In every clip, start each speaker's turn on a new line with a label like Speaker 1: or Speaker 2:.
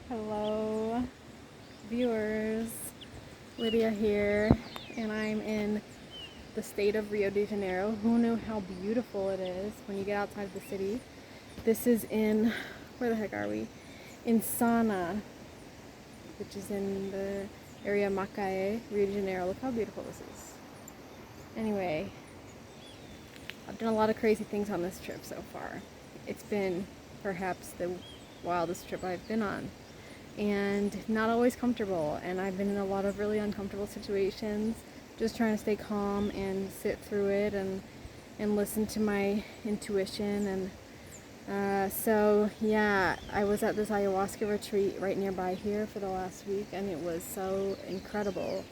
Speaker 1: Hello, viewers. Lydia here, and I'm in the state of Rio de Janeiro. Who knew how beautiful it is when you get outside of the city? This is in, where the heck are we? In Sana, which is in the area of Macaé, Rio de Janeiro. Look how beautiful this is. Anyway, I've done a lot of crazy things on this trip so far. It's been perhaps the wildest trip I've been on, and not always comfortable, and I've been in a lot of really uncomfortable situations, just trying to stay calm and sit through it and listen to my intuition. And so yeah, I was at this ayahuasca retreat right nearby here for the last week, and it was so incredible.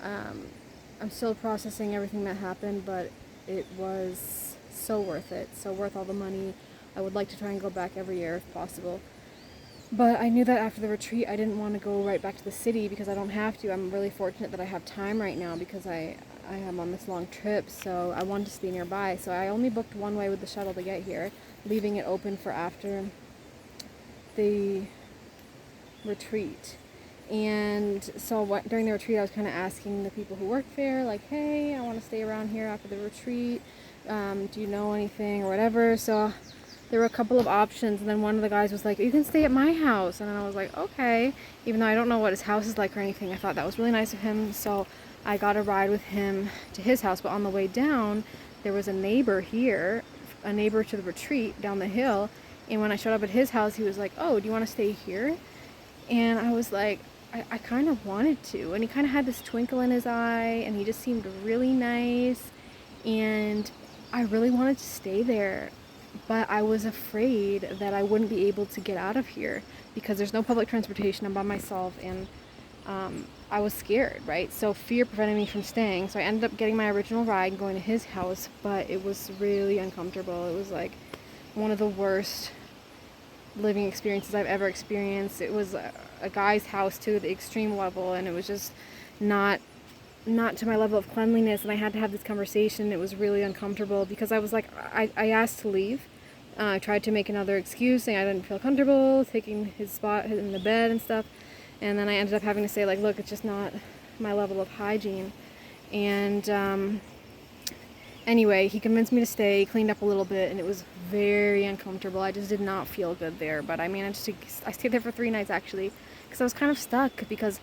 Speaker 1: I'm still processing everything that happened, but it was so worth it, so worth all the money. I would like to try and go back every year if possible. But I knew that after the retreat, I didn't want to go right back to the city because I don't have to. I'm really fortunate that I have time right now because I am on this long trip, so I wanted to stay nearby. So I only booked one way with the shuttle to get here, leaving it open for after the retreat. And so during the retreat, I was kind of asking the people who work there, like, hey, I want to stay around here after the retreat. Do you know anything or whatever? So there were a couple of options, and then one of the guys was like, you can stay at my house. And then I was like, okay. Even though I don't know what his house is like or anything, I thought that was really nice of him. So I got a ride with him to his house. But on the way down, there was a neighbor here, a neighbor to the retreat down the hill. And when I showed up at his house, he was like, oh, do you want to stay here? And I was like, I kind of wanted to. And he kind of had this twinkle in his eye, and he just seemed really nice. And I really wanted to stay there, but I was afraid that I wouldn't be able to get out of here because there's no public transportation. I'm by myself, and I was scared, right? So fear prevented me from staying. So I ended up getting my original ride and going to his house, but it was really uncomfortable. It was like one of the worst living experiences I've ever experienced. It was a guy's house to the extreme level, and it was just not to my level of cleanliness, and I had to have this conversation. It was really uncomfortable because I was like, I asked to leave. I tried to make another excuse, saying I didn't feel comfortable taking his spot in the bed and stuff, and then I ended up having to say, like, look, it's just not my level of hygiene. And anyway, he convinced me to stay, cleaned up a little bit, and it was very uncomfortable. I just did not feel good there, but I managed to, I stayed there for 3 nights actually, because I was kind of stuck because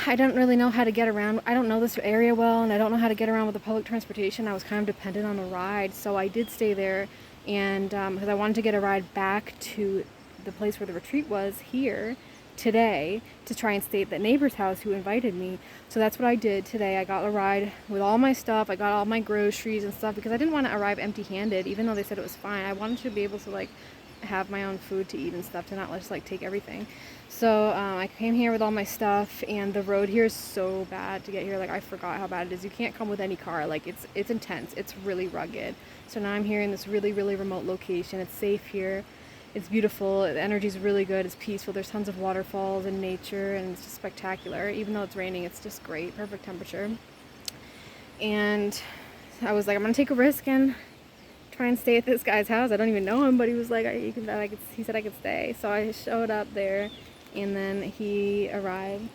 Speaker 1: I don't really know how to get around. I don't know this area well, and I don't know how to get around with the public transportation. I was kind of dependent on a ride, so I did stay there, and because I wanted to get a ride back to the place where the retreat was here today to try and stay at the neighbor's house who invited me. So that's what I did today. I got a ride with all my stuff. I got all my groceries and stuff because I didn't want to arrive empty-handed, even though they said it was fine. I wanted to be able to, like, have my own food to eat and stuff, to not just, like, take everything. So I came here with all my stuff, and the road here is so bad to get here. Like, I forgot how bad it is. You can't come with any car. Like, it's intense. It's really rugged. So now I'm here in this really, really remote location. It's safe here. It's beautiful. The energy's really good. It's peaceful. There's tons of waterfalls and nature, and it's just spectacular. Even though it's raining, it's just great. Perfect temperature. And I was like, I'm gonna take a risk and try and stay at this guy's house. I don't even know him, but he was like, he said I could stay. So I showed up there, and then he arrived,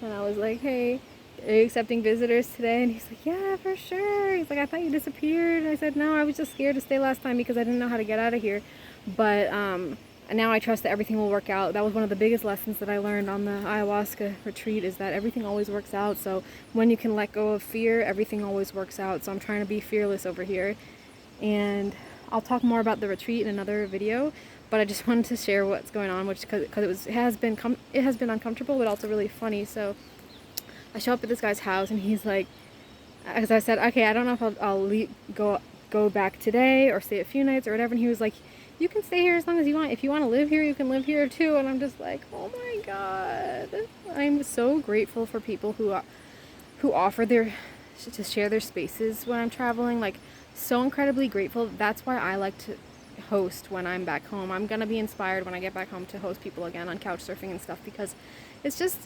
Speaker 1: and I was like, hey, are you accepting visitors today? And he's like, yeah, for sure. He's like, I thought you disappeared. And I said, no, I was just scared to stay last time because I didn't know how to get out of here. But now I trust that everything will work out. That was one of the biggest lessons that I learned on the ayahuasca retreat, is that everything always works out. So when you can let go of fear, everything always works out. So I'm trying to be fearless over here. And I'll talk more about the retreat in another video, but I just wanted to share what's going on, which because it has been uncomfortable, but also really funny. So I show up at this guy's house, and he's like, as I said, okay, I don't know if I'll go back today or stay a few nights or whatever. And he was like, you can stay here as long as you want. If you want to live here, you can live here too. And I'm just like, oh my God, I'm so grateful for people who offer to share their spaces when I'm traveling. Like, so incredibly grateful. That's why I like to host when I'm back home. I'm gonna be inspired when I get back home to host people again on couch surfing and stuff, because it's just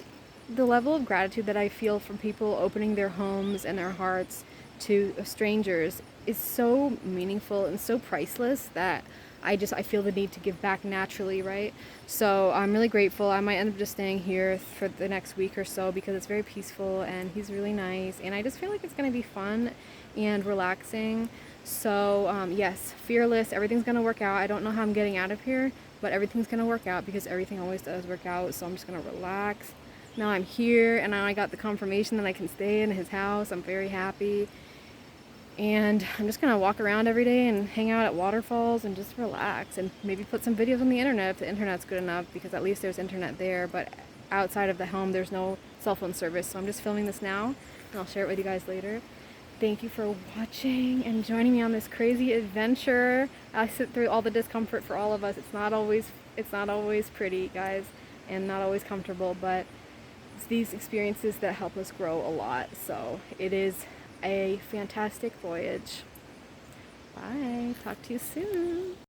Speaker 1: the level of gratitude that I feel from people opening their homes and their hearts to strangers is so meaningful and so priceless that I feel the need to give back naturally, right? So I'm really grateful. I might end up just staying here for the next week or so because it's very peaceful and he's really nice, and I just feel like it's going to be fun and relaxing. So yes, fearless, everything's going to work out. I don't know how I'm getting out of here, but everything's going to work out because everything always does work out. So I'm just going to relax. Now I'm here, and now I got the confirmation that I can stay in his house. I'm very happy. And I'm just gonna walk around every day and hang out at waterfalls and just relax, and maybe put some videos on the internet if the internet's good enough, because at least there's internet there. But outside of the home, there's no cell phone service. So I'm just filming this now, and I'll share it with you guys later. Thank you for watching and joining me on this crazy adventure. I sit through all the discomfort for all of us. It's not always pretty, guys, and not always comfortable, but it's these experiences that help us grow a lot. So it is a fantastic voyage. Bye. Talk to you soon.